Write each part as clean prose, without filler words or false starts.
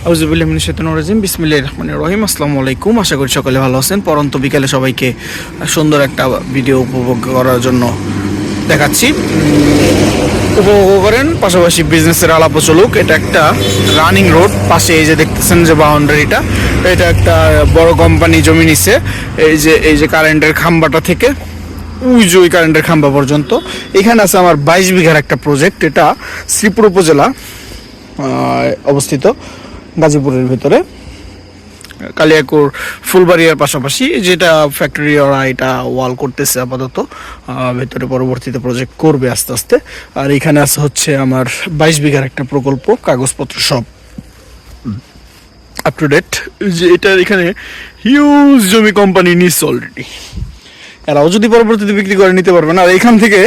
আউযুবিল্লাহি মিনাশ শাইতানির রাজিম বিসমিল্লাহির রহমানির রহিম। আসসালামু আলাইকুম। আশা করি সকলে ভালো আছেন। পরন্ত বিকালে সবাইকে সুন্দর একটা ভিডিও উপভোগ করার জন্য দেখাচ্ছি। উপভোগ করেন, পাশাপাশি বিজনেসের আলাপ চলুক। এটা একটা রানিং রোড, পাশে এই যে দেখতেছেন যে বাউন্ডারিটা, এটা একটা বড় কোম্পানি জমি নিছে। এই যে কারেন্টের খাম্বাটা থেকে ওই কারেন্টের খাম্বা পর্যন্ত এখানে আছে আমার 22 বিঘার একটা প্রজেক্ট। এটা শ্রীপুর উপজেলা অবস্থিত, গাজীপুরের ভিতরে, কালিয়াকুর ফুলবাড়িয়ার পাশাপাশি। যেটা ফ্যাক্টরি ওরা এটা ওয়াল করতেছে আপাতত, ভেতরে পরবর্তীতে প্রজেক্ট করবে আস্তে আস্তে। আর এখানে আছে হচ্ছে আমার 22 বিঘার একটা প্রকল্প, কাগজপত্র সব আপ টু ডেট। যে এটা এখানে হিউজ জমি কোম্পানি নিচ্ছে অলরেডি, এরাও যদি পরবর্তীতে বিক্রি করে নিতে পারবেন। আর এখান থেকে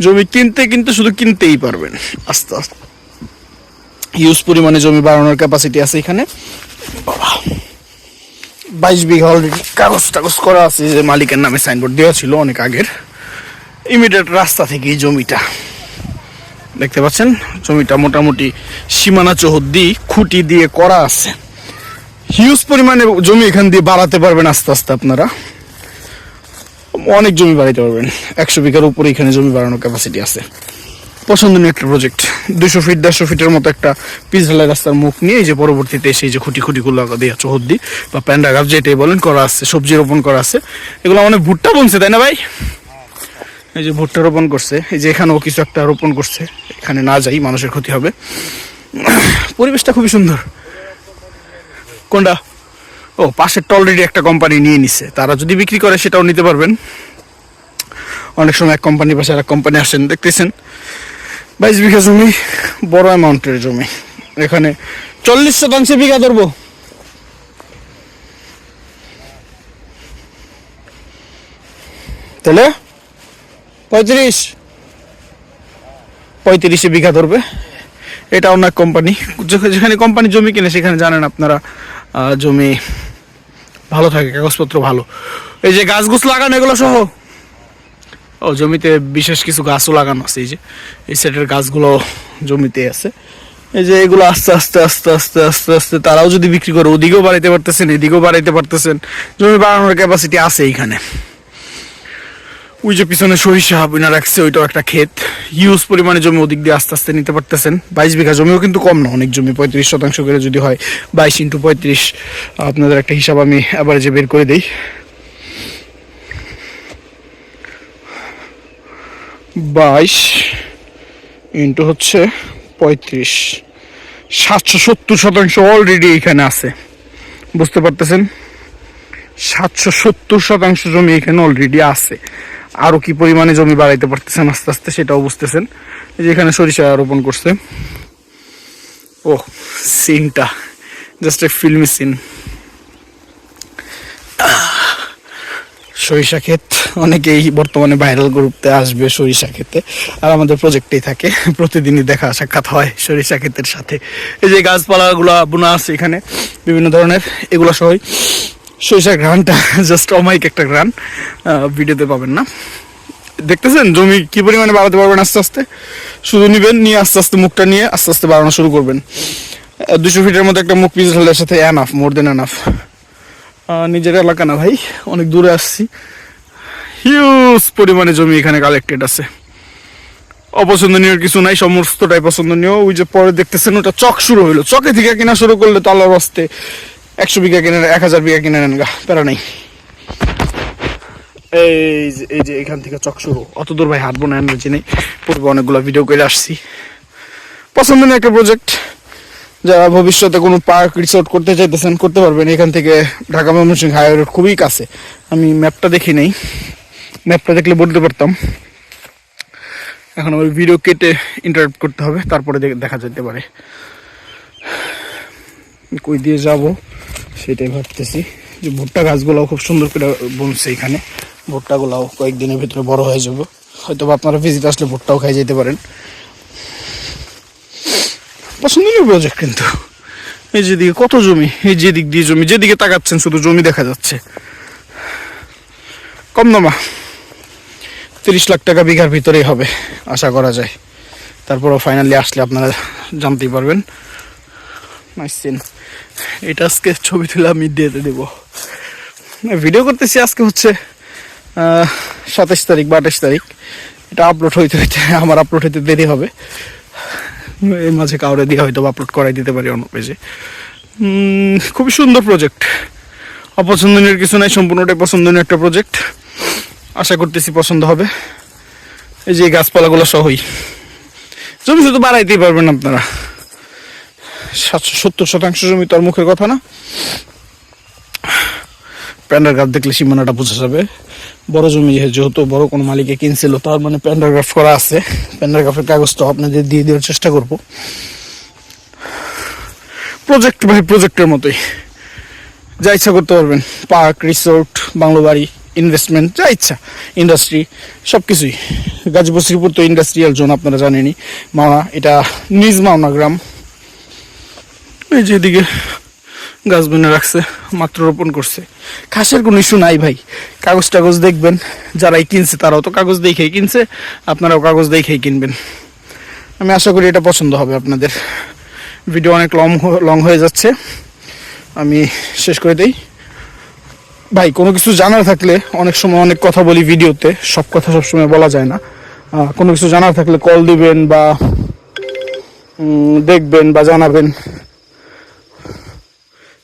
জমি কিন্তু শুধু কিনতেই পারবেন আস্তে আস্তে। হিউজ পরিমাণে জমি বাড়ানোর ক্যাপাসিটি আছে এখানে। 22 বিঘা অলরেডি কাগজ করা আছে, যে মালিকের নামে সাইনবোর্ড দেওয়া ছিল অনেক আগের। ইমিডিয়েট রাস্তা থেকে এই জমিটা দেখতে পাচ্ছেন। জমিটা মোটামুটি সীমানা চৌহদ্দি খুঁটি দিয়ে করা আছে। হিউজ পরিমাণে জমি এখান দিয়ে বাড়াতে পারবেন আস্তে আস্তে। আপনারা অনেক জমি বাড়াইতে পারবেন। 100 বিঘার উপরে এখানে জমি বাড়ানোর ক্যাপাসিটি আছে। পছন্দনীয় একটা প্রজেক্ট। 200 ফিট 150 ফিটের মতো একটা পিচ ঢালাই রাস্তার মুখ নিয়ে এই যে পরবর্তীতে সেই যে খুঁটিগুলো দেওয়া চৌহদ্দি বা প্যান্ডাগাপ যেটাই বলেন করা আছে। সবজি রোপণ করা আছে। এগুলো মানে ভুট্টা বনছে, তাই না ভাই? এই যে ভুট্টা রোপণ করছে, এই যে এখানেও কিছু একটা রোপণ করছে। এখানে না যাই, মানুষের ক্ষতি হবে। পরিবেশটা খুবই সুন্দর। কোনটা? ও, পাশেরটা অলরেডি একটা কোম্পানি নিয়ে নিছে। তারা যদি বিক্রি করে সেটাও নিতে পারবেন। অনেক সময় এক কোম্পানির পাশে আর এক কোম্পানি আসেন, দেখতেছেন। 22 বিঘা জমি, বড় অ্যামাউন্টের জমি। এখানে 40% বিঘা ধরবো। তাহলে 35 বিঘা ধরবে। এটা অন্য এক কোম্পানি। যেখানে কোম্পানি জমি কিনে সেখানে জানেন আপনারা জমি ভালো থাকে, কাগজপত্র ভালো। এই যে গাছ লাগানো এগুলো সহ, ও জমিতে বিশেষ কিছু গাছও লাগানো আছে। এই যে এই সেটের গাছগুলো জমিতে আছে। এই যে এগুলো আস্তে আস্তে তারাও যদি বিক্রি করে ওদিকেও বাড়াইতে পারতেছেন, এদিকেও বাড়াইতে পারতেছেন। জমি বাড়ানোর ক্যাপাসিটি আছে এইখানে। ওই যে পিছনে সরিষা বিনা রাখছে, ওইটাও একটা ক্ষেত। হিউজ পরিমাণে জমি ওদিক দিয়ে আস্তে আস্তে নিতে পারতেছেন। 22 বিঘা জমিও কিন্তু কম না, অনেক জমি। 35% করে যদি হয়, 22 × 35, আপনাদের একটা হিসাব আমি অ্যাভারেজে বের করে দিই। 22 × হচ্ছে 35, 770% অলরেডি এখানে আছে। বুঝতে পারতেছেন? 770% জমি এখানে অলরেডি আছে। আরো কি পরিমাণে জমি বাড়াইতে পারতেছেন আস্তে আস্তে, সেটাও বুঝতেছেন। এই যে এখানে সরিষা রোপণ করছে। ও, সিনটা জাস্ট এ ফিল্মি সিন। সরিষা ক্ষেত, অনেকেই বর্তমানে ভাইরাল গ্রুপতে আসবে সরিষা ক্ষেতে, আর আমাদের প্রজেক্টেই থাকে। প্রতিদিনই দেখা সাক্ষাৎ হয় সরিষা ক্ষেতের সাথে। এই যে গাছপালাগুলো বোনা আছে এখানে বিভিন্ন ধরনের, এগুলো সবাই সরিষার ঘ্রাণটা জাস্ট অমাইক একটা ঘ্রাণ, ভিডিওতে পাবেন না। দেখতেছেন জমি কি পরিমাণে বাড়াতে পারবেন আস্তে আস্তে। শুধু নিবেন, নিয়ে আস্তে আস্তে মুখটা নিয়ে আস্তে আস্তে বাড়ানো শুরু করবেন। 200 ফিটের মতো একটা মুখ পিস ঢালের সাথে এনাফ, মোর দেন এনাফ। নিজের এলাকা না ভাই, অনেক দূরে আসছি। হিউজ পরিমাণে জমি এখানে কালেক্টেড আছে। অপছন্দনীয় কিছু নাই, সমস্তটাই পছন্দনীয়। ওই যে পরে দেখতেছেন ওটা চক শুরু হইলো। চকে থেকে কিনা শুরু করলে তো আল্লাহর রাস্তে 100 বিঘা কিনে, 1000 বিঘা কিনে নেন গা, প্যারা নাই। এই যে এখান থেকে চক শুরু। অত দূর ভাই হাঁটবো না, এনার্জি নেই। পূর্বে অনেকগুলো ভিডিও করে আসছি। পছন্দনীয় একটা প্রজেক্ট। যারা ভবিষ্যতে কোনো পার্ক রিসোর্ট করতে চাইতেছেন করতে পারবেন। এখান থেকে ঢাকা ময়মনসিংহ হাইওয়ে রোড খুবই কাছে। আমি ম্যাপটা দেখি নেই, ম্যাপটা দেখলে বলতে পারতাম। এখন আমার ভিডিও কেটে ইন্টারাপ্ট করতে হবে, তারপরে দেখা যেতে পারে। কই দিয়ে যাব সেটাই ভাবতেছি। যে ভুট্টা গাছগুলাও খুব সুন্দর করে বনছে এখানে। ভুট্টাগুলাও কয়েকদিনের ভিতরে বড় হয়ে যাবে। হয়তো আপনারা ভিজিট আসলে ভুট্টাও খাই যেতে পারেন। পছন্দনীয় প্রজেক্ট কিন্তু। এই যেদিকে কত জমি, এই যেদিক দিয়ে জমি, যেদিকে তাকাচ্ছেন শুধু জমি দেখা যাচ্ছে। কম দামা 30 লাখ টাকা বিঘার ভিতরেই হবে আশা করা যায়। তারপরও ফাইনালি আসলে আপনারা জানতেই পারবেন। Nice scene. এটা আজকে ছবি তুলে আমি দিয়ে দেবো। ভিডিও করতেছি আজকে হচ্ছে 27 তারিখ বা 28 তারিখ। এটা আপলোড হইতে আমার আপলোড হইতে দেরি হবে। এই মাঝে কাউরে দিয়ে হয়তো আপলোড করাই দিতে পারি অন্য পেজে। খুবই সুন্দর প্রজেক্ট, অপছন্দনীয় কিছু নাই, সম্পূর্ণটাই পছন্দনীয় একটা প্রজেক্ট। আশা করতেছি পছন্দ হবে। এই যে গাছপালাগুলো সহই জমি শুধু বাড়াইতেই পারবেন আপনারা। 70% জমি তো আর মুখের কথা না। প্যান্ডারগ্রাফ দেখলে সীমানাটা বোঝা যাবে। বড় জমি যেহেতু বড় কোনো মালিকে কিনছিল, তার মানে প্যান্ডারগ্রাফ করা আছে। প্যান্ডারগ্রাফের কাগজটা আপনাদের দিয়ে দেওয়ার চেষ্টা করব। প্রজেক্ট ভাই প্রজেক্টের মতোই, যা ইচ্ছা করতে পারবেন। পার্ক, রিসোর্ট, বাংলো বাড়ি, ইনভেস্টমেন্ট, যা ইচ্ছা, ইন্ডাস্ট্রি, সব কিছুই। গাজীপুর শ্রীপুর তো ইন্ডাস্ট্রিয়াল জোন, আপনারা জানেনই। মাওনা, এটা নিজ মাওনা গ্রাম। এই যে এদিকে গাছ বুনে রাখছে, মাত্র রোপণ করছে। ঘাসের কোনো ইস্যু নাই ভাই। কাগজ টাগজ দেখবেন, যারাই কিনছে তারাও তো কাগজ দেখেই কিনছে, আপনারাও কাগজ দেখেই কিনবেন। আমি আশা করি এটা পছন্দ হবে আপনাদের। ভিডিও অনেক লং হয়ে যাচ্ছে, আমি শেষ করে দেই। ভাই কোনো কিছু জানার থাকলে, অনেক সময় অনেক কথা বলি ভিডিওতে, সব কথা সবসময় বলা যায় না। কোনো কিছু জানার থাকলে কল দিবেন বা দেখবেন বা জানাবেন।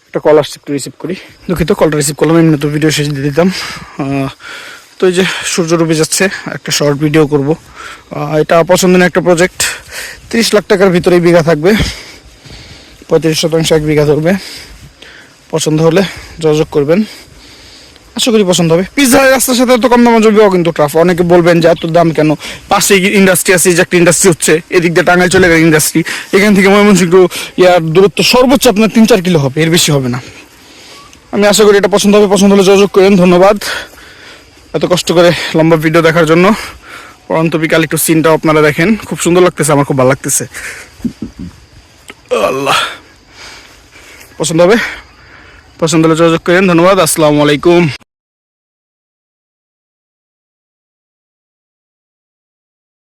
একটা কল আসছে, একটু রিসিভ করি। দুঃখিত, কলটা রিসিভ করলাম, এমনি তো ভিডিও শেষ দিয়ে দিতাম। তো এই যে সূর্য ডুবে যাচ্ছে, একটা শর্ট ভিডিও করব। এটা পছন্দের একটা প্রজেক্ট। 30 লাখ টাকার ভিতরেই বিঘা থাকবে, 35% 1 বিঘা ধরবে। পছন্দ হলে যোগাযোগ করবেন, আশা করি পছন্দ হবে। পিছাড়ের রাস্তার সাথে তো কম দামে জমিও কিন্তু ট্রাফ। অনেকে বলবেন যে এত দাম কেন, পাশে ইন্ডাস্ট্রি আছে, যে একটা ইন্ডাস্ট্রি হচ্ছে, এদিক দিয়ে টাঙ্গাইল চলে গেলে ইন্ডাস্ট্রি। এখান থেকে ময়মনসিংহ ইয়ার দূরত্ব সর্বোচ্চ আপনার 3-4 কিলো হবে, এর বেশি হবে না। আমি আশা করি এটা পছন্দ হবে। পছন্দ হলে যোগাযোগ করেন। ধন্যবাদ এত কষ্ট করে লম্বা ভিডিও দেখার জন্য। পরন্ত বিকাল একটু সিনটাও আপনারা দেখেন, খুব সুন্দর লাগতেছে, আমার খুব ভালো লাগতেছে। আল্লাহ, পছন্দ হবে, পছন্দ হলে যোগাযোগ করেন। ধন্যবাদ, আসসালামু আলাইকুম।